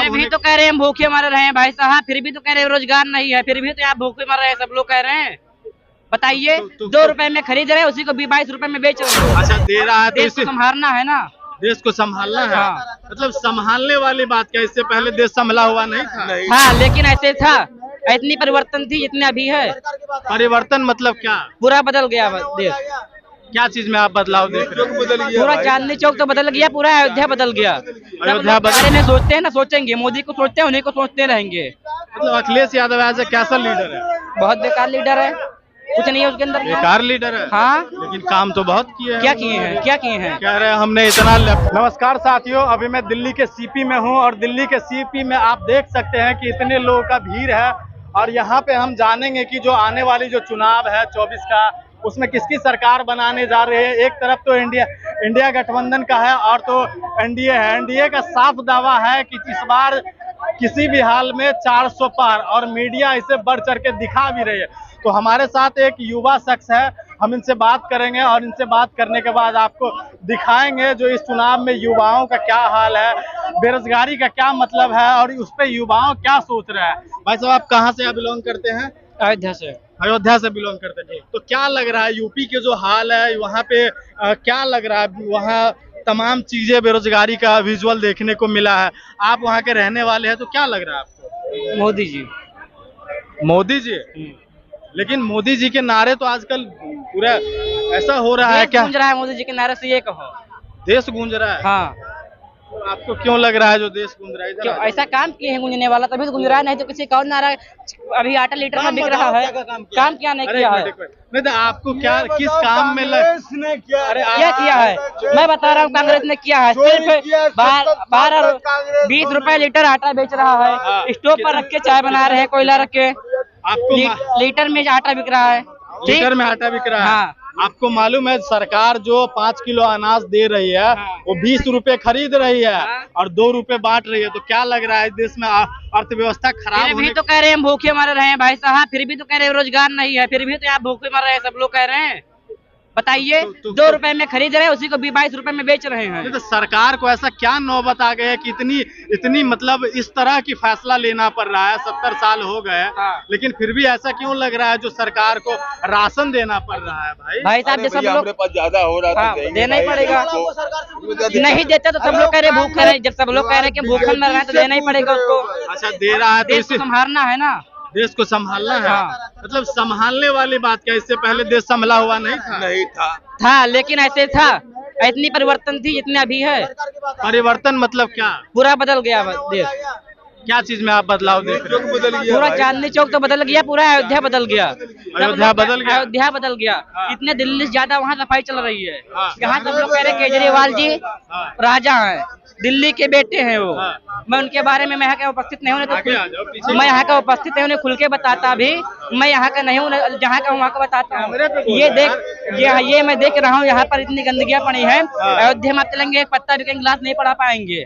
फिर भी तो कह रहे हैं हम भूखे मर रहे हैं भाई साहब, फिर भी तो कह रहे हैं रोजगार नहीं है, फिर भी तो आप भूखे मर रहे हैं, सब लोग कह रहे हैं। बताइए, 2 रुपए में खरीद रहे हैं, उसी को 22 रुपए में बेच रहे हैं। अच्छा दे रहा है तो देश को संभालना है ना। देश को संभालना है। हाँ। मतलब संभालने वाली बात क्या, इससे पहले देश संभला हुआ नहीं था? हाँ, लेकिन ऐसे था, इतनी परिवर्तन थी जितने अभी है। परिवर्तन मतलब क्या? पूरा बदल गया देश। क्या चीज में आप बदलाव देख रहे हो? पूरा चांदनी चौक तो बदल गया, पूरा अयोध्या बदल गया। अयोध्या बारे में सोचते हैं ना, सोचेंगे, मोदी को सोचते हैं, उन्हीं को सोचते रहेंगे। मतलब अखिलेश यादव ऐसा कैसा लीडर है? बहुत बेकार लीडर है, कुछ नहीं है उसके अंदर। बेकार लीडर है? हाँ, लेकिन काम तो बहुत किए हैं। क्या किए हैं, क्या किए हैं? कह रहे हैं हमने इतना। नमस्कार साथियों, अभी मैं दिल्ली के सीपी में हूं और दिल्ली के सीपी में आप देख सकते हैं कि इतने लोगों का भीड़ है और यहाँ पे हम जानेंगे कि जो आने वाली जो चुनाव है 24 का, उसमें किसकी सरकार बनाने जा रहे हैं। एक तरफ तो इंडिया गठबंधन का है और तो एनडीए है। एनडीए का साफ दावा है कि इस बार किसी भी हाल में 400 पार, और मीडिया इसे बढ़ चढ़ के दिखा भी रही है। तो हमारे साथ एक युवा शख्स है, हम इनसे बात करेंगे और इनसे बात करने के बाद आपको दिखाएंगे जो इस चुनाव में युवाओं का क्या हाल है, बेरोजगारी का क्या मतलब है और उस पर युवाओं क्या सोच रहे हैं। भाई साहब, आप कहाँ से बिलोंग करते हैं? अयोध्या से। अयोध्या से बिलोंग करते हैं। तो क्या लग रहा है यूपी के जो हाल है वहाँ पे, क्या लग रहा है? वहाँ तमाम चीजें, बेरोजगारी का विजुअल देखने को मिला है। आप वहाँ के रहने वाले हैं, तो क्या लग रहा है आपको? मोदी जी। मोदी जी? लेकिन मोदी जी के नारे तो आजकल पूरा ऐसा हो रहा है, क्या गूंज रहा है मोदी जी के नारे से, ये कहो। देश गूंज रहा है? हाँ। तो आपको क्यों लग रहा है जो देश गूंज रहा है? क्यों ऐसा काम किए हैं गूंजने वाला, तभी तो गूंज रहा है, नहीं तो किसी का और नारा। अभी आटा लीटर में बिक रहा है, काम क्या नहीं किया है? नहीं तो आपको क्या, किस काम में क्या किया है? मैं बता रहा हूँ, कांग्रेस ने किया है। सिर्फ 12 20 रुपए लीटर आटा बेच रहा है, स्टोव पर रख के चाय बना रहे हैं, कोयला रख के। आपको लीटर में आटा बिक रहा है, लीटर में आटा बिक रहा है? हाँ। आपको मालूम है सरकार जो 5 किलो अनाज दे रही है, वो 20 रुपए खरीद रही है और 2 रुपए बांट रही है। तो क्या लग रहा है देश में अर्थव्यवस्था खराब फिर भी तो कह रहे हैं हम भूखे मर रहे हैं भाई साहब, फिर भी तो कह रहे हैं रोजगार नहीं है, फिर भी तो आप भूखे मर रहे हैं, सब लोग कह रहे हैं। बताइए, 2 रुपए में खरीद रहे हैं, उसी को 22 रुपए में बेच रहे हैं। तो सरकार को ऐसा क्या नौबत आ गई है कि इतनी मतलब इस तरह की फैसला लेना पड़ रहा है? 70 साल हो गए, लेकिन फिर भी ऐसा क्यों लग रहा है जो सरकार को राशन देना पड़ रहा है? भाई साहब, सब लोग हमारे पास ज्यादा हो रहा है, देना ही पड़ेगा। नहीं देते तो सब लोग कह रहे भूख रहे, जब सब लोग कह रहे हैं कि भूखन मर रहे हैं तो देना ही पड़ेगा उसको। अच्छा दे रहा है तो देश को संभालना है ना। देश को संभालना है। हाँ। मतलब संभालने वाली बात क्या, इससे पहले देश संभला हुआ नहीं था? नहीं था, लेकिन ऐसे था, इतनी परिवर्तन थी जितने अभी है। परिवर्तन मतलब क्या? पूरा बदल गया देश। क्या चीज में आप बदलाव देख रहे हो? पूरा चांदनी चौक तो बदल गया, पूरा अयोध्या बदल गया। अयोध्या बदल गया? अयोध्या बदल गया। इतने दिल्ली से ज्यादा वहाँ सफाई चल रही है। यहाँ सब लोग कह रहे हैं केजरीवाल जी राजा हैं, दिल्ली के बेटे हैं वो। मैं उनके बारे में, मैं यहाँ का उपस्थित नहीं हूँ, तो मैं यहाँ का उपस्थित नहीं हूँ, खुल के बताता भी। मैं यहाँ का नहीं हूँ, जहाँ का वहाँ का बताता हूँ। ये मैं देख रहा हूँ, यहाँ पर इतनी गंदगियाँ पड़ी है। अयोध्या में आप चलेंगे, एक पत्ता भी गिलास नहीं पड़ा पाएंगे,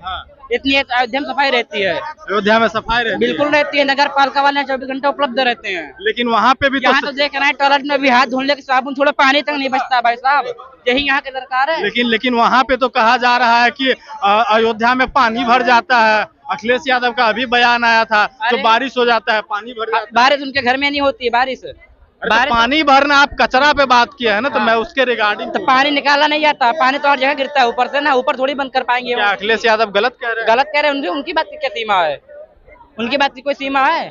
इतनी अयोध्या में सफाई रहती है। अयोध्या में सफाई रहती है? बिल्कुल रहती है, नगर पालिका वाले 24 घंटे उपलब्ध रहते हैं। लेकिन वहाँ पे भी यहाँ तो देख रहे हैं, टॉयलेट में भी हाथ धोने के साबुन, थोड़ा पानी तक नहीं बचता भाई साहब। यही यहाँ की सरकार है। लेकिन वहाँ पे तो कहा जा रहा है कि अयोध्या में पानी भर जाता है। अखिलेश यादव का अभी बयान आया था, तो बारिश हो जाता है, पानी भर जाता है। बारिश उनके घर में नहीं होती है बारिश। तो पानी भरना, आप कचरा पे बात किया है ना, तो मैं उसके रिगार्डिंग। तो पानी निकाला नहीं जाता, पानी तो हर जगह गिरता है ऊपर से ना, ऊपर थोड़ी बंद कर पाएंगे। क्या अखिलेश यादव गलत कह रहे हैं? गलत कह रहे हैं, उनकी बात की क्या सीमा है? उनकी बात की कोई सीमा है?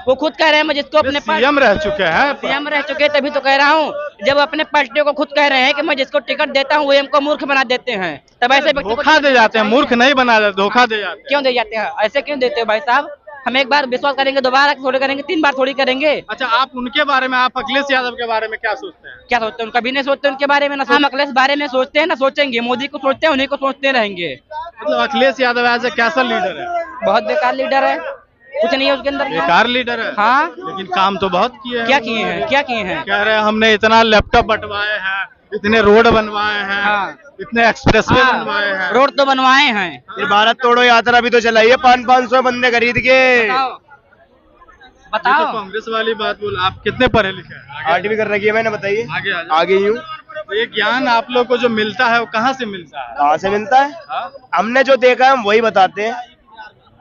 वो खुद कह रहे हैं मैं जिसको अपने सीएम रह चुके हैं, सीएम रह चुके, तभी तो कह रहा हूँ। जब अपने पार्टियों को खुद कह रहे हैं कि मैं जिसको टिकट देता हूँ वो हमको मूर्ख बना देते हैं, तब ऐसे धोखा दे जाते हैं। मूर्ख नहीं बना देते, धोखा दे जाते हैं। क्यों दे जाते हैं? ऐसे क्यों देते हो भाई साहब? हम एक बार विश्वास करेंगे, दोबारा थोड़ी करेंगे, 3 बार थोड़ी करेंगे। अच्छा, आप उनके बारे में, आप अखिलेश यादव के बारे में क्या सोचते हैं? क्या सोचते हैं? कभी नहीं सोचते उनके बारे में ना। हम अखिलेश बारे में सोचते हैं ना, सोचेंगे, मोदी को सोचते हैं, उन्हीं को सोचते रहेंगे। मतलब अखिलेश यादव ऐसा कैसा लीडर है? बहुत बेकार लीडर है, कुछ नहीं है उसके अंदर। बेकार लीडर है? हाँ, लेकिन काम तो बहुत किए हैं। क्या किए हैं, क्या किए हैं? कह रहे हैं हमने इतना लैपटॉप बंटवाए हैं, इतने रोड बनवाए हैं, हाँ। इतने एक्सप्रेसवे बनवाए हैं। रोड तो बनवाए हैं। फिर भारत तोड़ो यात्रा भी तो चलाई है 500 बंदे खरीद के। बताओ। तो कांग्रेस वाली बात बोल। आप कितने पढ़े लिखे हैं? 8वीं कर रखी है मैंने, बताइए। आगे ही हूँ। तो ये ज्ञान आप लोग को जो मिलता है वो कहाँ से मिलता है? कहाँ से मिलता है? हमने जो देखा है हम वही बताते हैं।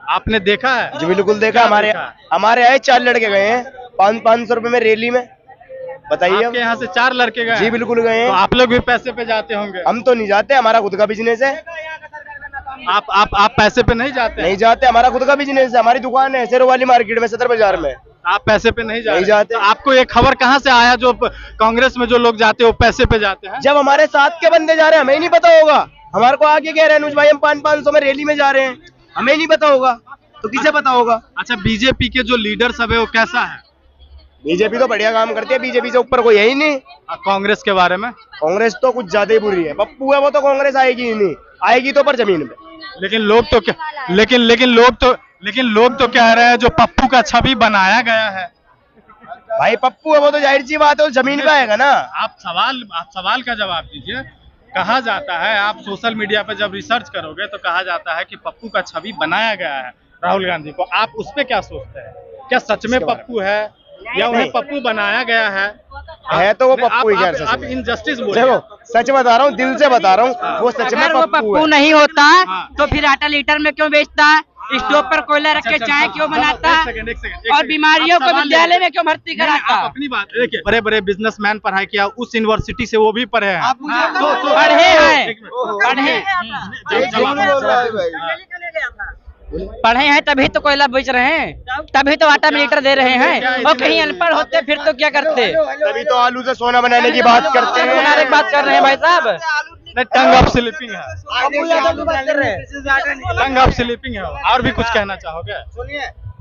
आपने देखा है? जी बिल्कुल देखा। क्या हमारे देखा? हमारे यहाँ 4 लड़के गए हैं 500 रुपए में रैली में, बताइए। आपके यहाँ से 4 लड़के गए? जी बिल्कुल गए तो हैं। आप लोग भी पैसे पे जाते होंगे? हम तो नहीं जाते, हमारा खुद का बिजनेस है। आप पैसे पे नहीं जाते? नहीं जाते, हमारा खुद का बिजनेस है, हमारी दुकान है शेरों वाली मार्केट में, सदर बाजार में। आप पैसे पे नहीं नहीं जाते। तो आपको ये खबर कहाँ से आया जो कांग्रेस में जो लोग जाते हैं वो पैसे पे जाते हैं? जब हमारे साथ के बंदे जा रहे हैं हमें नहीं पता होगा। हमारे को आगे कह रहे हैं अनुज भाई हम 500 में रैली में जा रहे हैं, हमें नहीं पता होगा तो किसे पता होगा? अच्छा, बीजेपी के जो लीडर सब है वो कैसा है? बीजेपी तो बढ़िया काम करती है, बीजेपी से ऊपर कोई है ही नहीं। कांग्रेस के बारे में? कांग्रेस तो कुछ ज्यादा ही बुरी है, पप्पू है वो तो कांग्रेस आएगी ही नहीं, आएगी तो पर जमीन पे। लेकिन लोग तो क्या लेकिन लोग तो कह रहे हैं जो पप्पू का छवि बनाया गया है। भाई पप्पू है वो तो जाहिर सी बात है, वो जमीन पे आएगा ना। आप सवाल का जवाब दीजिए। कहा जाता है, आप सोशल मीडिया पर जब रिसर्च करोगे तो कहा जाता है कि पप्पू का छवि बनाया गया है राहुल गांधी को। आप उस पे क्या सोचते हैं? क्या सच में पप्पू है या उन्हें पप्पू बनाया गया है? तो वो पप्पू ही है। आप इनजस्टिस बोलिए। देखो सच बता रहा हूँ, दिल से बता रहा हूँ, वो सच में अगर वो पप्पू पप्पू है। नहीं होता हाँ। तो फिर आटा लीटर में क्यों बेचता, स्टोव पर कोयला रख के चाय क्यों बनाता, एक सेकंड, और बीमारियों को विद्यालय में क्यों भर्ती नहीं, कराता? आप अपनी बात देखिए। बड़े बड़े बिजनेसमैन पढ़ाई किया, उस यूनिवर्सिटी से वो भी पढ़े हैं। पढ़े हैं तभी तो कोयला बेच रहे हैं, तभी तो आटा में लीटर दे रहे हैं। और कहीं अनपढ़ होते फिर तो क्या करते? तभी तो आलू से सोना बनाने की बात करते हैं। बनाने की बात कर रहे हैं भाई साहब। टंग ऑफ स्लिपिंग है, टंग ऑफ स्लिपिंग है। और भी कुछ कहना चाहोगे? सुनिए